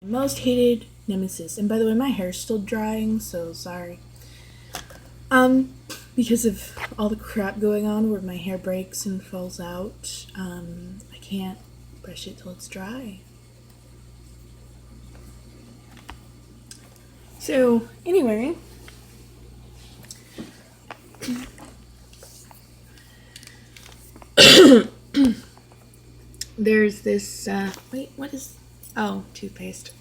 Most hated nemesis. And by the way, my hair's still drying, so sorry. Because of all the crap going on where my hair breaks and falls out, I can't brush it till it's dry. So, anyway, there's this, wait, what is, oh, toothpaste.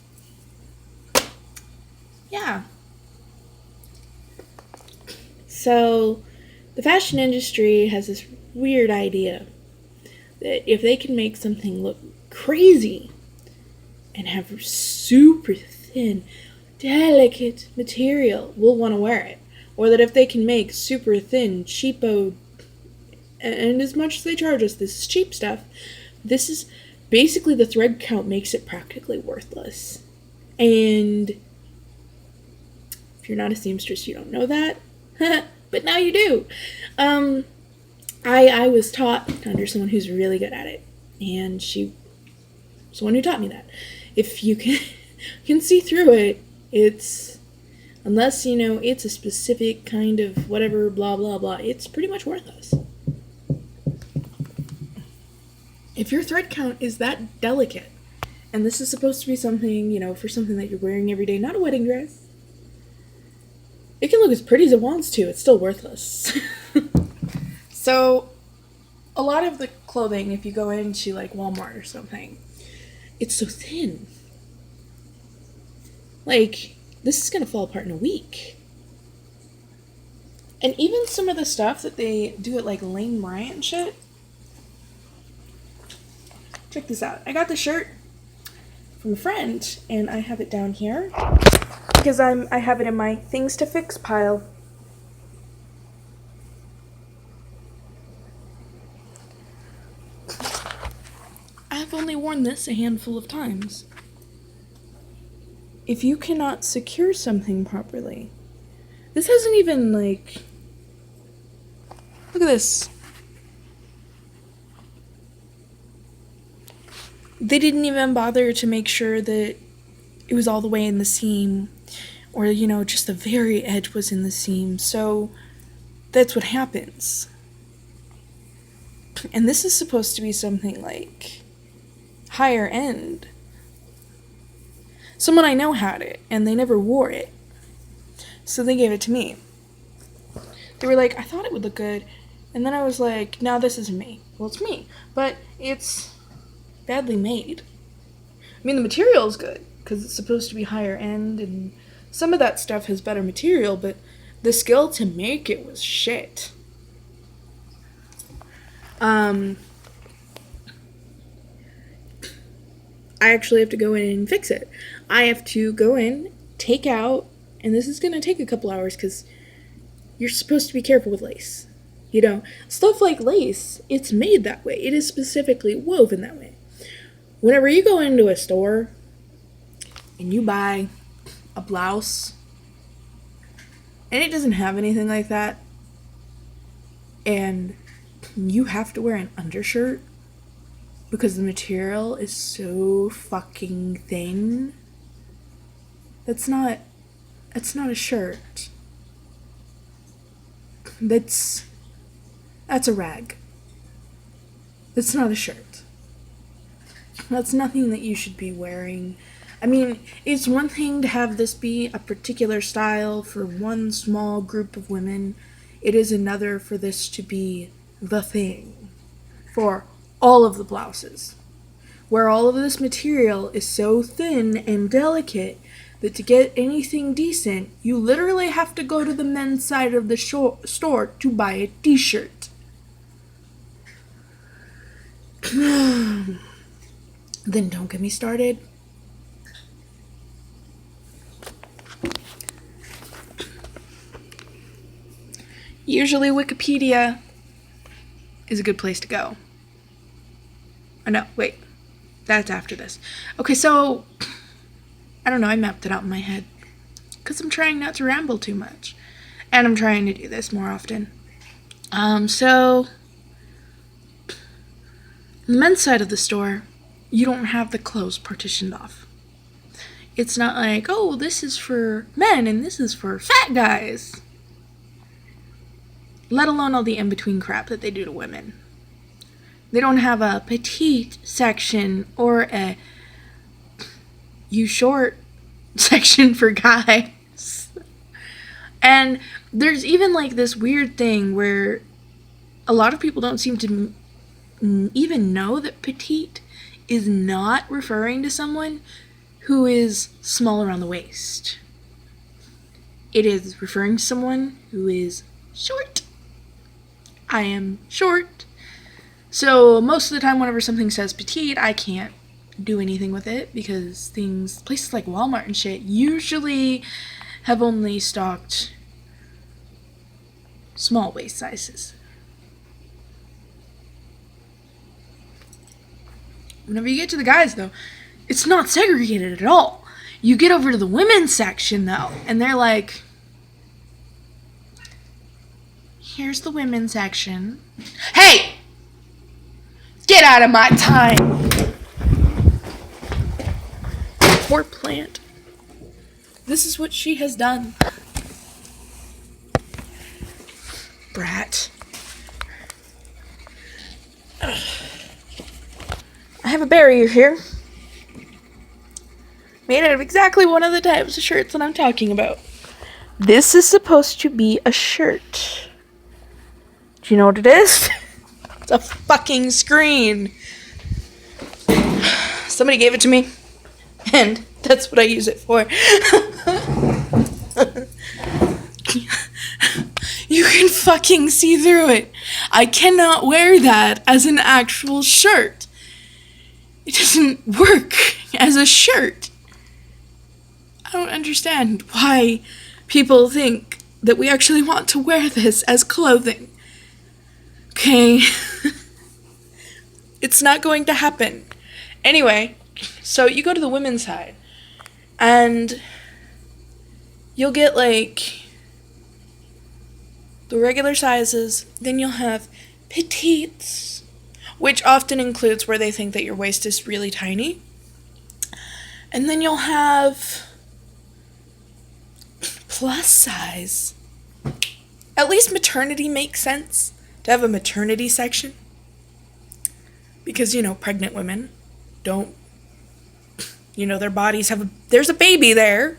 Yeah. So, the fashion industry has this weird idea that if they can make something look crazy and have super thin, delicate material, we'll want to wear it. Or that if they can make super thin, cheapo, and as much as they charge us, this is cheap stuff, this is basically the thread count makes it practically worthless. And if you're not a seamstress, you don't know that. But now you do. I was taught under someone who's really good at it. And she was the one who taught me that. If you can see through it, it's, unless, it's a specific kind of whatever, blah, blah, blah, it's pretty much worthless. If your thread count is that delicate, and this is supposed to be something, for something that you're wearing every day, not a wedding dress, it can look as pretty as it wants to, it's still worthless. So, a lot of the clothing, if you go into like Walmart or something, it's so thin. Like, this is gonna fall apart in a week. And even some of the stuff that they do at like Lane Bryant and shit. Check this out. I got the shirt from a friend, and I have it down here because I have it in my things to fix pile. I've only worn this a handful of times. If you cannot secure something properly, this hasn't even like, look at this. They didn't even bother to make sure that it was all the way in the seam, or, just the very edge was in the seam. So that's what happens. And this is supposed to be something like higher end. Someone I know had it, and they never wore it. So they gave it to me. They were like, I thought it would look good. And then I was like, no, this isn't me. Well, it's me. But it's badly made. I mean, the material is good, because it's supposed to be higher end, and some of that stuff has better material, but the skill to make it was shit. I actually have to go in and fix it. I have to go in, take out, and this is going to take a couple hours, because you're supposed to be careful with lace. Stuff like lace, it's made that way. It is specifically woven that way. Whenever you go into a store and you buy a blouse and it doesn't have anything like that, and you have to wear an undershirt because the material is so fucking thin, that's not a shirt. That's a rag. That's not a shirt. That's nothing that you should be wearing. I mean, it's one thing to have this be a particular style for one small group of women. It is another for this to be the thing for all of the blouses, where all of this material is so thin and delicate that to get anything decent, you literally have to go to the men's side of the store to buy a t-shirt. Then don't get me started. Usually Wikipedia is a good place to go. Oh no, wait. That's after this. Okay, so I don't know, I mapped it out in my head. Because I'm trying not to ramble too much. And I'm trying to do this more often. So on the men's side of the store, you don't have the clothes partitioned off. It's not like, oh, this is for men and this is for fat guys. Let alone all the in-between crap that they do to women. They don't have a petite section or a you short section for guys. And there's even like this weird thing where a lot of people don't seem to even know that petite is not referring to someone who is small around the waist. It is referring to someone who is short. I am short. So most of the time whenever something says petite, I can't do anything with it because places like Walmart and shit usually have only stocked small waist sizes. Whenever you get to the guys, though, it's not segregated at all. You get over to the women's section, though, and they're like, here's the women's section. Hey! Get out of my time! Poor plant. This is what she has done. Brat. Ugh. I have a barrier here. Made out of exactly one of the types of shirts that I'm talking about. This is supposed to be a shirt. Do you know what it is? It's a fucking screen. Somebody gave it to me, and that's what I use it for. You can fucking see through it. I cannot wear that as an actual shirt. It doesn't work as a shirt. I don't understand why people think that we actually want to wear this as clothing. Okay? It's not going to happen. Anyway, so you go to the women's side, and you'll get, like, the regular sizes, then you'll have petites, which often includes where they think that your waist is really tiny. And then you'll have plus size. At least maternity makes sense to have a maternity section. Because, pregnant women don't, their bodies there's a baby there.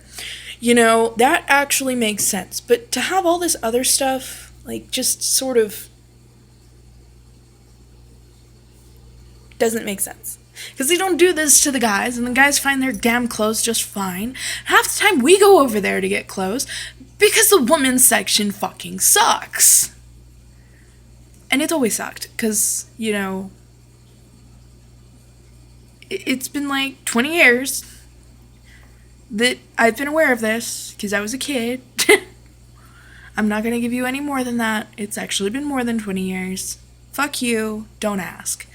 That actually makes sense. But to have all this other stuff, like, just sort of doesn't make sense. Because they don't do this to the guys, and the guys find their damn clothes just fine. Half the time we go over there to get clothes because the women's section fucking sucks. And it's always sucked, because, it's been like 20 years that I've been aware of this, because I was a kid. I'm not going to give you any more than that. It's actually been more than 20 years. Fuck you. Don't ask.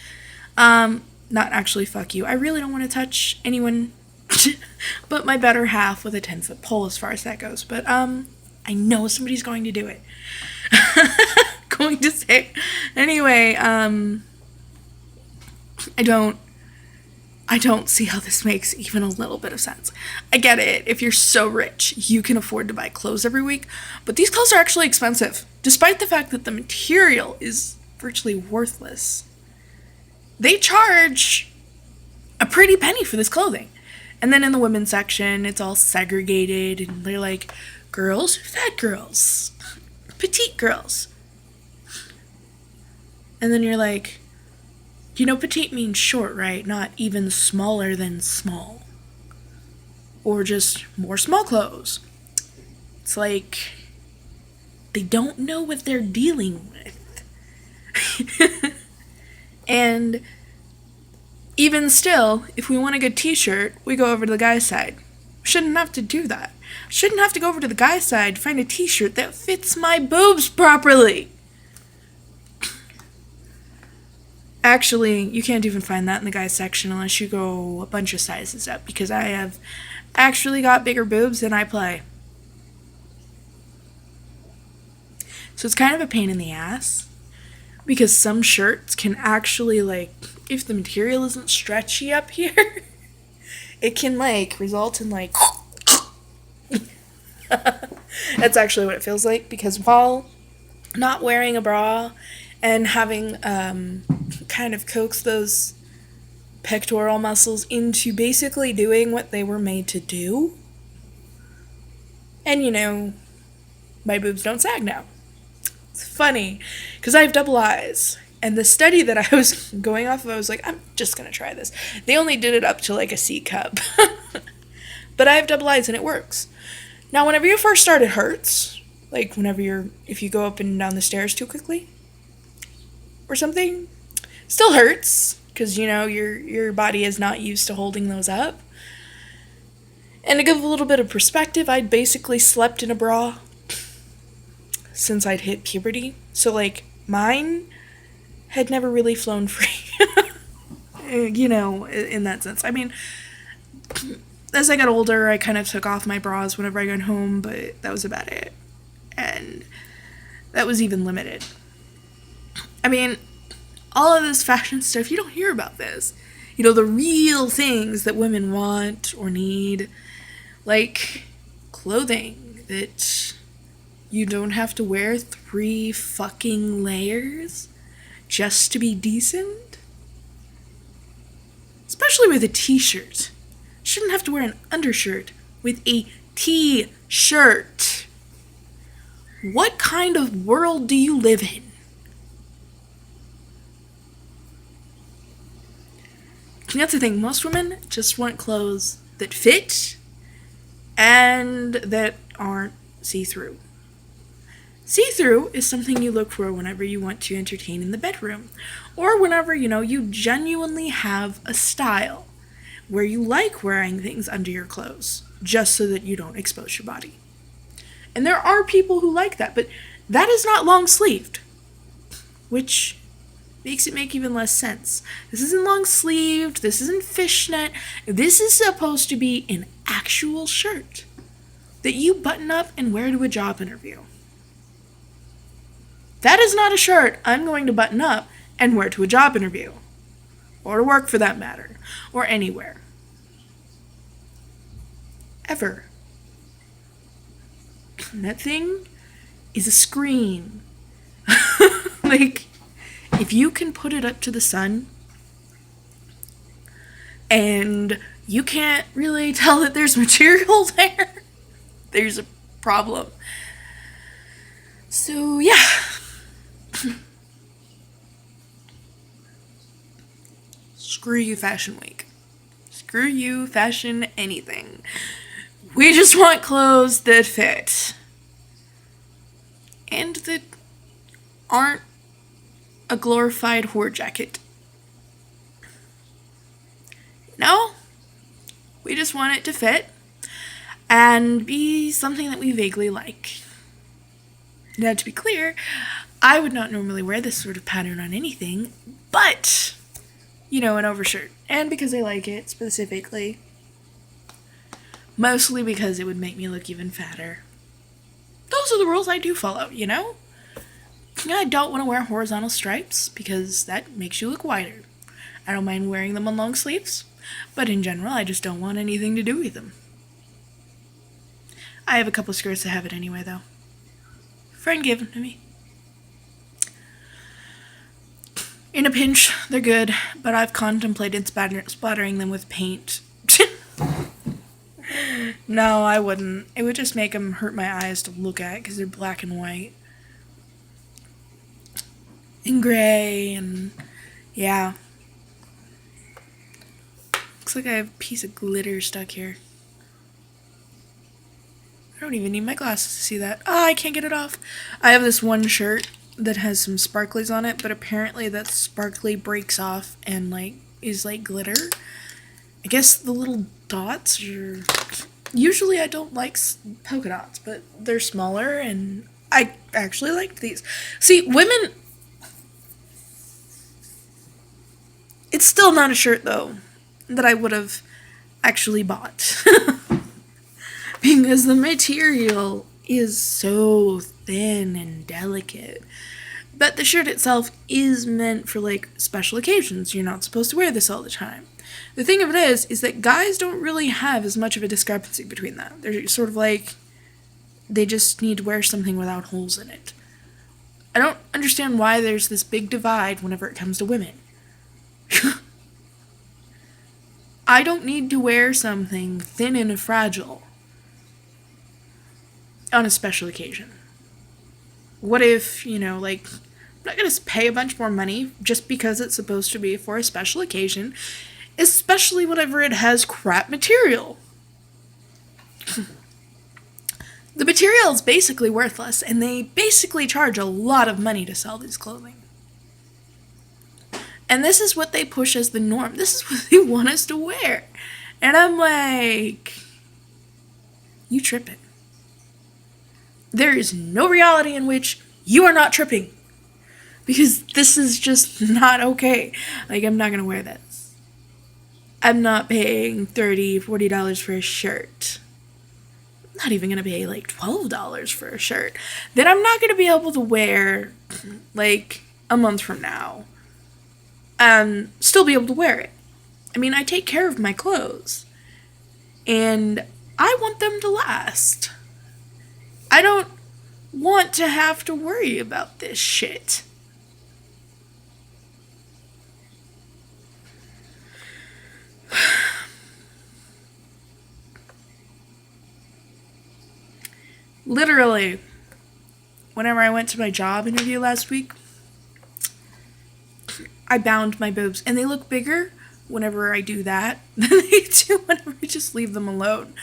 Not actually fuck you. I really don't want to touch anyone but my better half with a 10-foot pole as far as that goes. But, I know somebody's going to do it. Going to say. Anyway, I don't see how this makes even a little bit of sense. I get it. If you're so rich, you can afford to buy clothes every week. But these clothes are actually expensive, despite the fact that the material is virtually worthless. They charge a pretty penny for this clothing. And then in the women's section, it's all segregated, and they're like, girls, fat girls, petite girls. And then you're like, petite means short, right? Not even smaller than small. Or just more small clothes. It's like, they don't know what they're dealing with. And even still, if we want a good t-shirt, we go over to the guy's side. Shouldn't have to do that. Shouldn't have to go over to the guy's side to find a t-shirt that fits my boobs properly. Actually, you can't even find that in the guys section unless you go a bunch of sizes up, because I have actually got bigger boobs than I play. So it's kind of a pain in the ass, because some shirts can actually, like, if the material isn't stretchy up here, it can like result in like that's actually what it feels like, because while not wearing a bra and having kind of coax those pectoral muscles into basically doing what they were made to do, and my boobs don't sag now. It's funny because I have double eyes, and the study that I was going off of, I was like, I'm just gonna try this. They only did it up to like a C cup. But I have double eyes and it works. Now, whenever you first start, it hurts. Like if you go up and down the stairs too quickly or something, still hurts because, your body is not used to holding those up. And to give a little bit of perspective, I'd basically slept in a bra since I'd hit puberty. So, like, mine had never really flown free, in that sense. I mean, as I got older, I kind of took off my bras whenever I got home, but that was about it. And that was even limited. I mean, all of this fashion stuff, you don't hear about this. The real things that women want or need, like clothing that you don't have to wear 3 fucking layers just to be decent. Especially with a t-shirt. Shouldn't have to wear an undershirt with a t-shirt. What kind of world do you live in? And that's the thing, most women just want clothes that fit and that aren't see-through. See-through is something you look for whenever you want to entertain in the bedroom, or whenever, you genuinely have a style where you like wearing things under your clothes, just so that you don't expose your body. And there are people who like that, but that is not long-sleeved, which makes it make even less sense. This isn't long-sleeved, this isn't fishnet, this is supposed to be an actual shirt that you button up and wear to a job interview. That is not a shirt I'm going to button up and wear to a job interview, or to work for that matter, or anywhere. Ever. And that thing is a screen. Like, if you can put it up to the sun and you can't really tell that there's material there, there's a problem. So, yeah. Screw you, Fashion Week. Screw you, fashion anything. We just want clothes that fit. And that aren't a glorified whore jacket. No, we just want it to fit and be something that we vaguely like. Now, to be clear, I would not normally wear this sort of pattern on anything, but, an overshirt. And because I like it specifically. Mostly because it would make me look even fatter. Those are the rules I do follow, I don't want to wear horizontal stripes because that makes you look wider. I don't mind wearing them on long sleeves, but in general, I just don't want anything to do with them. I have a couple skirts that have it anyway, though. Friend gave them to me. In a pinch, they're good, but I've contemplated splattering them with paint. No, I wouldn't. It would just make them hurt my eyes to look at because they're black and white. And gray, and yeah. Looks like I have a piece of glitter stuck here. I don't even need my glasses to see that. I can't get it off. I have this one shirt that has some sparklies on it, but apparently that sparkly breaks off and is glitter. I guess the little dots are... Usually I don't like polka dots, but they're smaller and I actually like these. See, women... It's still not a shirt, though, that I would have actually bought. Because the material is so thin and delicate. But the shirt itself is meant for, special occasions. You're not supposed to wear this all the time. The thing of it is that guys don't really have as much of a discrepancy between that. They're sort of like, they just need to wear something without holes in it. I don't understand why there's this big divide whenever it comes to women. I don't need to wear something thin and fragile on a special occasion. What if, like, I'm not going to pay a bunch more money just because it's supposed to be for a special occasion, especially whenever it has crap material. The material is basically worthless, and they basically charge a lot of money to sell these clothing. And this is what they push as the norm. This is what they want us to wear. And I'm like, you tripping. There is no reality in which you are not tripping. Because this is just not okay. Like, I'm not going to wear this. I'm not paying $30, $40 for a shirt. I'm not even going to pay like $12 for a shirt that I'm not going to be able to wear like a month from now. Still be able to wear it. I mean, I take care of my clothes. And I want them to last. I don't want to have to worry about this shit. Literally, whenever I went to my job interview last week, I bound my boobs, and they look bigger whenever I do that than they do whenever I just leave them alone.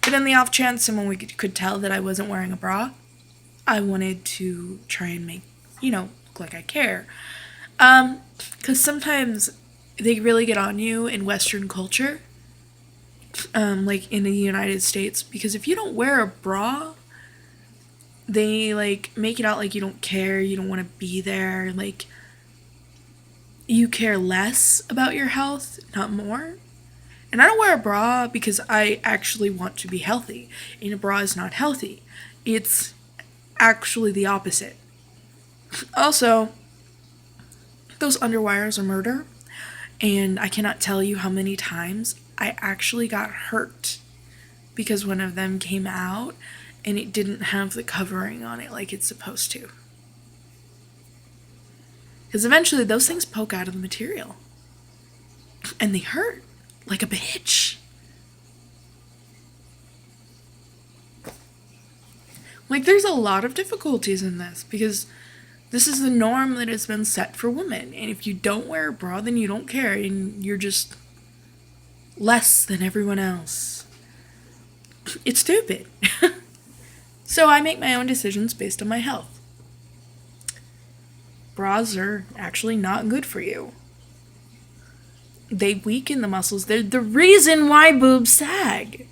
But in the off chance someone could tell that I wasn't wearing a bra, I wanted to try and make, look like I care. Because sometimes they really get on you in Western culture, like in the United States, because if you don't wear a bra, they, like, make it out like you don't care, you don't want to be there, like, you care less about your health, not more. And I don't wear a bra because I actually want to be healthy. And a bra is not healthy. It's actually the opposite. Also, those underwires are murder. And I cannot tell you how many times I actually got hurt because one of them came out and it didn't have the covering on it like it's supposed to. Because eventually those things poke out of the material. And they hurt like a bitch. Like, there's a lot of difficulties in this because this is the norm that has been set for women. And if you don't wear a bra, then you don't care and you're just less than everyone else. It's stupid. So I make my own decisions based on my health. Bras are actually not good for you. They weaken the muscles. They're the reason why boobs sag.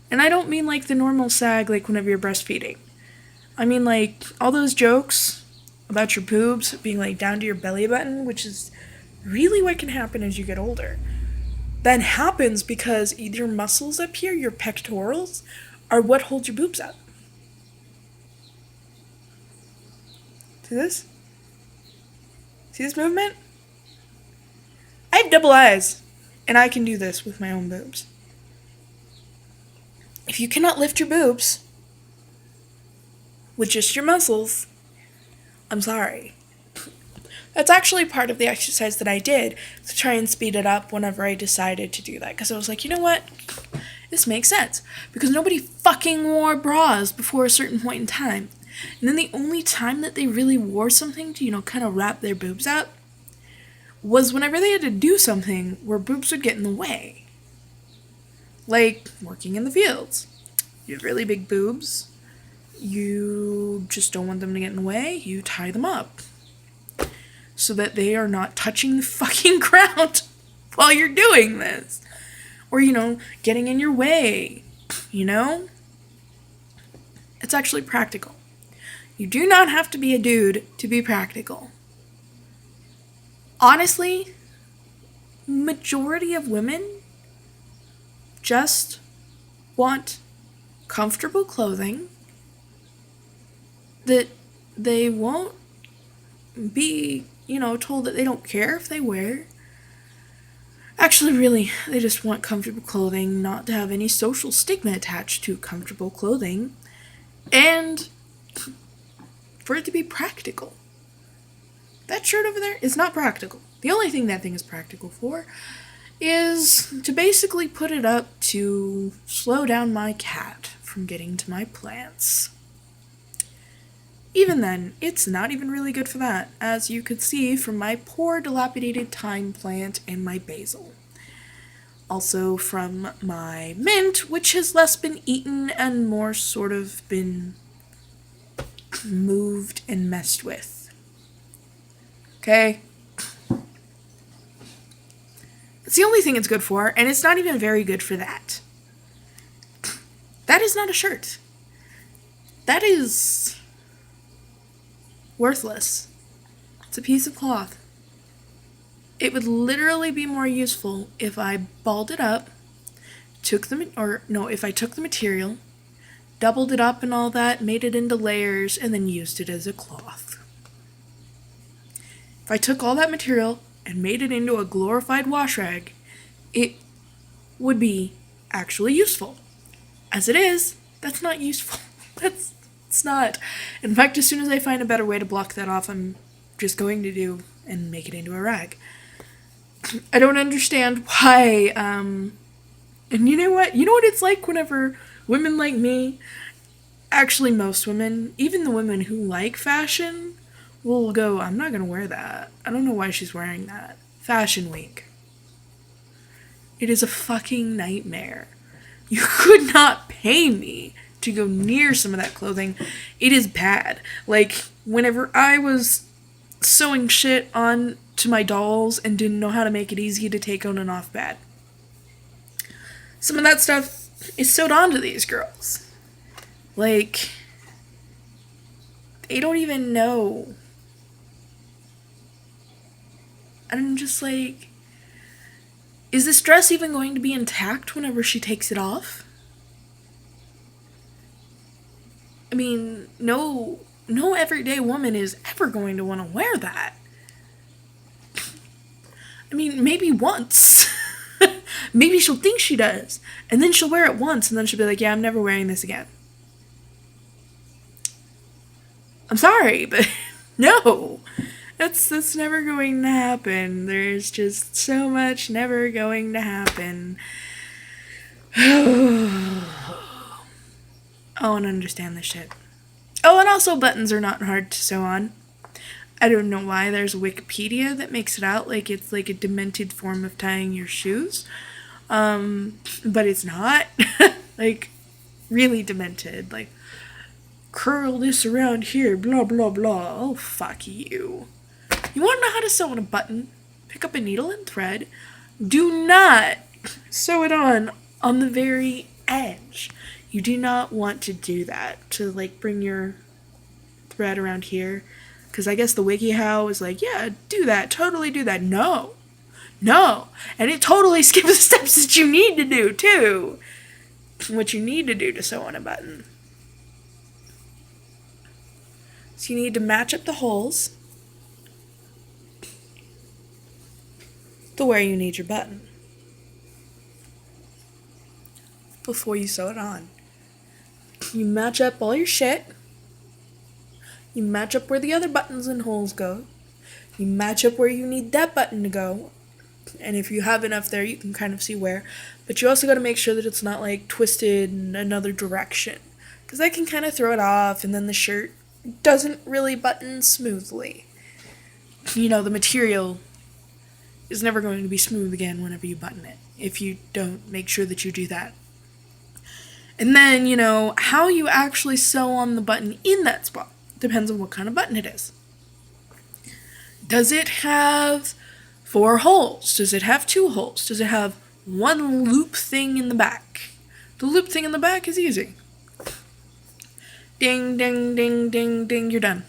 And I don't mean like the normal sag like whenever you're breastfeeding. I mean like all those jokes about your boobs being like down to your belly button, which is really what can happen as you get older. That happens because either your muscles up here, your pectorals, are what hold your boobs up. See this? See this movement? I have double eyes, and I can do this with my own boobs. If you cannot lift your boobs with just your muscles, I'm sorry. That's actually part of the exercise that I did to try and speed it up whenever I decided to do that. Because I was like, you know what? This makes sense. Because nobody fucking wore bras before a certain point in time. And then the only time that they really wore something to, kind of wrap their boobs up was whenever they had to do something where boobs would get in the way. Like working in the fields. You have really big boobs. You just don't want them to get in the way. You tie them up. So that they are not touching the fucking ground while you're doing this. Or, getting in your way. It's actually practical. You do not have to be a dude to be practical. Honestly, majority of women just want comfortable clothing that they won't be, told that they don't care if they wear. Actually, really, they just want comfortable clothing, not to have any social stigma attached to comfortable clothing, and for it to be practical. That shirt over there is not practical. The only thing that thing is practical for is to basically put it up to slow down my cat from getting to my plants. Even then, it's not even really good for that, as you could see from my poor dilapidated thyme plant and my basil. Also from my mint, which has less been eaten and more sort of been moved and messed with. Okay? It's the only thing it's good for, and it's not even very good for that. That is not a shirt. That is worthless. It's a piece of cloth. It would literally be more useful if I balled it up, if I took the material, doubled it up and all that, made it into layers, and then used it as a cloth. If I took all that material and made it into a glorified wash rag, it would be actually useful. As it is, that's not useful. It's not. In fact, as soon as I find a better way to block that off, I'm just going to do and make it into a rag. I don't understand why, and you know what? You know what it's like whenever women like me, actually most women, even the women who like fashion, will go, I'm not gonna wear that. I don't know why she's wearing that. Fashion week. It is a fucking nightmare. You could not pay me to go near some of that clothing. It is bad. Like, whenever I was sewing shit on to my dolls and didn't know how to make it easy to take on and off bad. Some of that stuff is sewed onto these girls. Like, they don't even know. And I'm just like, is this dress even going to be intact whenever she takes it off? I mean, no everyday woman is ever going to want to wear that. I mean, maybe once. Maybe she'll think she does. And then she'll wear it once, and then she'll be like, yeah, I'm never wearing this again. I'm sorry, but no. That's never going to happen. There's just so much never going to happen. I want to understand this shit. Oh, and also buttons are not hard to sew on. I don't know why there's a Wikipedia that makes it out like it's like a demented form of tying your shoes. But it's not. Like, really demented. Like, curl this around here, blah, blah, blah. Oh, fuck you. You want to know how to sew on a button? Pick up a needle and thread. Do not sew it on the very edge. You do not want to do that. To, like, bring your thread around here. Because I guess the WikiHow is like, yeah, do that. Totally do that. No. And it totally skips the steps that you need to do, too. What you need to do to sew on a button. So you need to match up the holes to where you need your button before you sew it on. You match up all your shit. You match up where the other buttons and holes go. You match up where you need that button to go. And if you have enough there, you can kind of see where. But you also got to make sure that it's not, like, twisted in another direction. Because that can kind of throw it off, and then the shirt doesn't really button smoothly. You know, the material is never going to be smooth again whenever you button it, if you don't make sure that you do that. And then, you know, how you actually sew on the button in that spot depends on what kind of button it is. Does it have 4 holes? Does it have 2 holes? Does it have one loop thing in the back? The loop thing in the back is easy. Ding, ding, ding, ding, ding, you're done.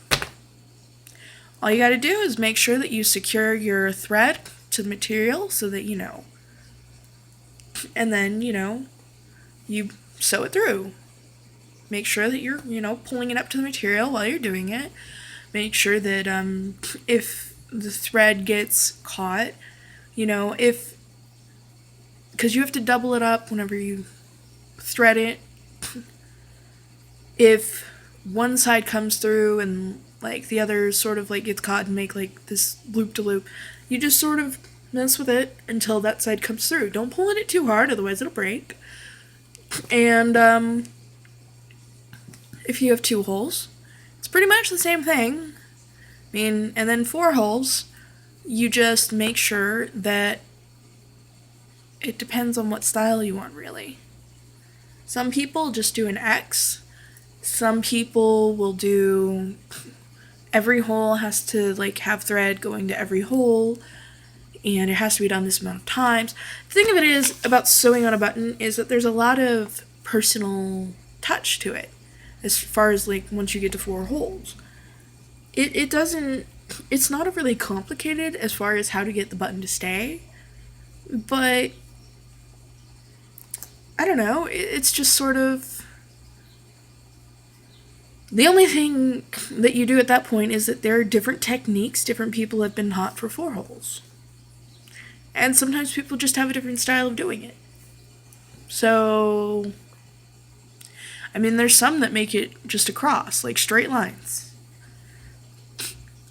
All you gotta do is make sure that you secure your thread to the material so that you know. And then, you know, you sew it through. Make sure that you're, you know, pulling it up to the material while you're doing it. Make sure that if the thread gets caught, you know, if because you have to double it up whenever you thread it. If one side comes through and like the other sort of like gets caught and make like this loop to loop, you just sort of mess with it until that side comes through. Don't pull on it too hard, otherwise it'll break. And if you have 2 holes, it's pretty much the same thing. And then 4 holes, you just make sure that it depends on what style you want, really. Some people just do an X. Some people will do every hole has to like have thread going to every hole, and it has to be done this amount of times. The thing of it is about sewing on a button is that there's a lot of personal touch to it, as far as like once you get to 4 holes. It's not overly complicated as far as how to get the button to stay, but I don't know, it's just sort of, the only thing that you do at that point is that there are different techniques different people have been taught for 4 holes. And sometimes people just have a different style of doing it. So, I mean, there's some that make it just across, like straight lines.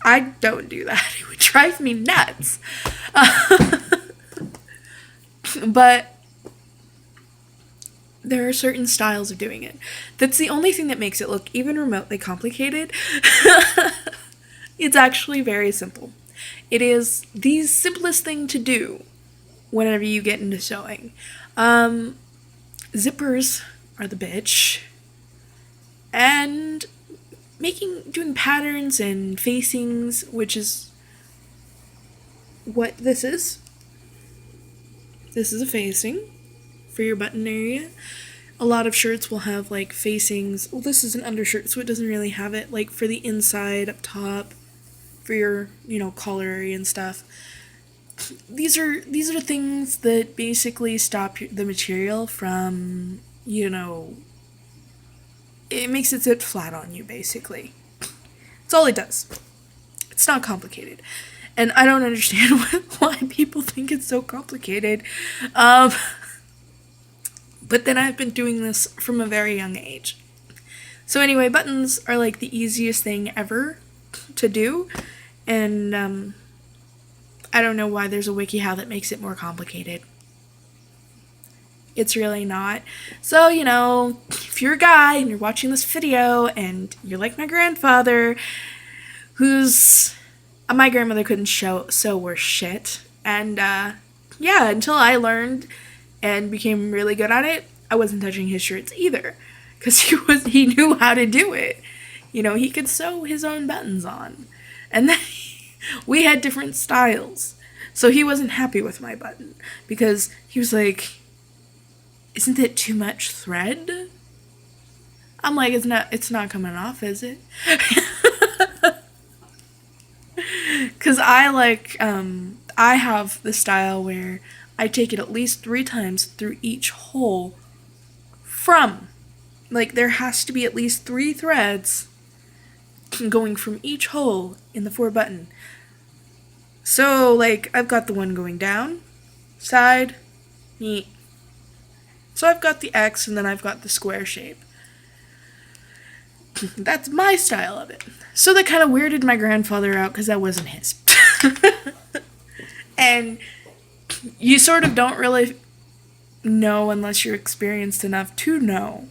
I don't do that. It would drive me nuts. But there are certain styles of doing it. That's the only thing that makes it look even remotely complicated. It's actually very simple. It is the simplest thing to do whenever you get into sewing. Zippers are the bitch. And doing patterns and facings, which is what this is. This is a facing for your button area. A lot of shirts will have like facings. Well, this is an undershirt, so it doesn't really have it. Like for the inside up top, for your, collar area and stuff. These are things that basically stop the material from, it makes it sit flat on you, basically. That's all it does. It's not complicated. And I don't understand why people think it's so complicated. But then I've been doing this from a very young age. So anyway, buttons are like the easiest thing ever to do. And I don't know why there's a WikiHow that makes it more complicated. It's really not. So, if you're a guy and you're watching this video and you're like my grandfather, my grandmother couldn't sew worth shit. And, until I learned and became really good at it, I wasn't touching his shirts either. Because he knew how to do it. He could sew his own buttons on. And then we had different styles. So he wasn't happy with my button. Because he was like, isn't it too much thread? I'm like, it's not coming off, is it? Because I have the style where I take it at least 3 times through each hole there has to be at least 3 threads going from each hole in the 4 button. So, I've got the one going down, side, neat. So I've got the X and then I've got the square shape. That's my style of it. So that kind of weirded my grandfather out because that wasn't his. And you sort of don't really know unless you're experienced enough to know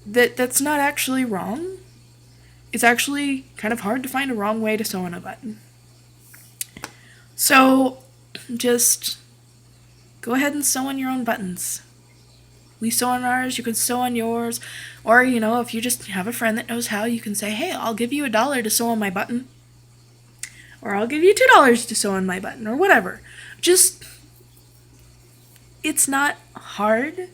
that that's not actually wrong. It's actually kind of hard to find a wrong way to sew on a button. So just go ahead and sew on your own buttons. We sew on ours, you can sew on yours. Or, if you just have a friend that knows how, you can say, hey, I'll give you $1 to sew on my button. Or I'll give you $2 to sew on my button, or whatever. Just, it's not hard.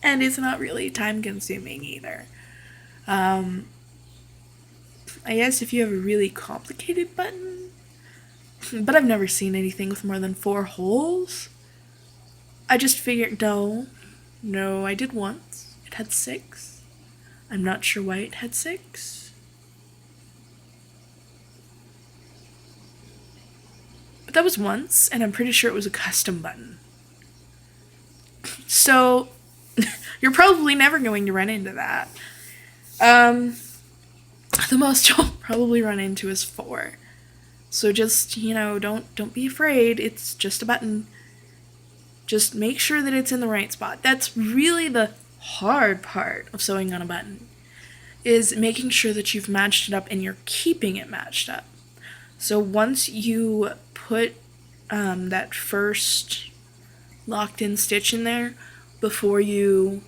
And it's not really time consuming either. I guess if you have a really complicated button, but I've never seen anything with more than 4 holes. I just figured, no, I did once. It had 6. I'm not sure why it had 6. But that was once, and I'm pretty sure it was a custom button. So, you're probably never going to run into that. The most you'll probably run into is 4. So just, don't be afraid. It's just a button. Just make sure that it's in the right spot. That's really the hard part of sewing on a button, is making sure that you've matched it up and you're keeping it matched up. So once you put that first locked-in stitch in there, before you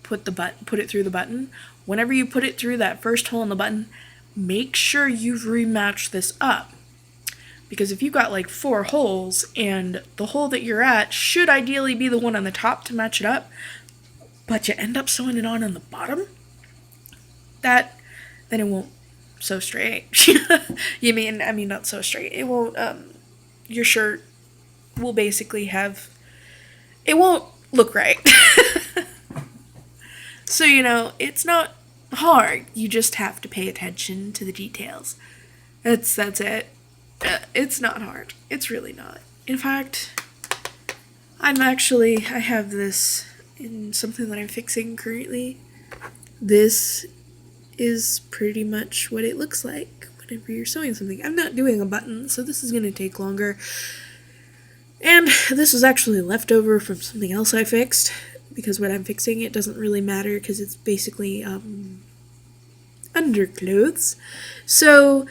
put it through the button, whenever you put it through that first hole in the button, make sure you've rematched this up. Because if you've got like 4 holes and the hole that you're at should ideally be the one on the top to match it up, but you end up sewing it on the bottom, then it won't sew straight. Not sew straight. It won't, your shirt will basically it won't look right. So, it's not hard. You just have to pay attention to the details. That's it. It's not hard. It's really not. In fact, I have this in something that I'm fixing currently. This is pretty much what it looks like whenever you're sewing something. I'm not doing a button, so this is going to take longer. And this was actually leftover from something else I fixed, because what I'm fixing, it doesn't really matter because it's basically underclothes. So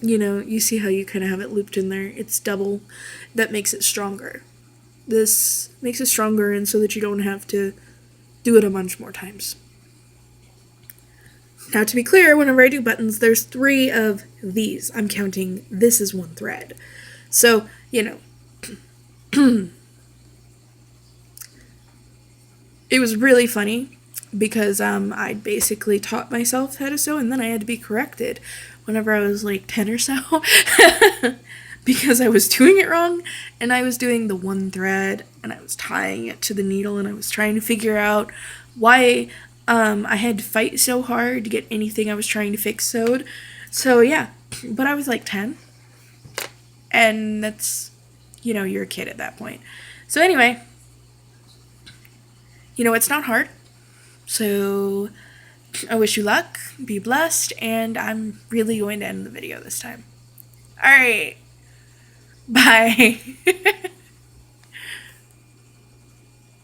you see how you kind of have it looped in there. It's double. That makes it stronger. This makes it stronger, and so that you don't have to do it a bunch more times. Now, to be clear, whenever I do buttons, there's 3 of these. I'm counting this as 1 thread. So, it was really funny because I basically taught myself how to sew, and then I had to be corrected whenever I was like 10 or so because I was doing it wrong, and I was doing the 1 thread and I was tying it to the needle, and I was trying to figure out why I had to fight so hard to get anything I was trying to fix sewed. So yeah, but I was like 10, and that's, you're a kid at that point. So anyway, it's not hard. So I wish you luck, be blessed, and I'm really going to end the video this time. Alright, bye.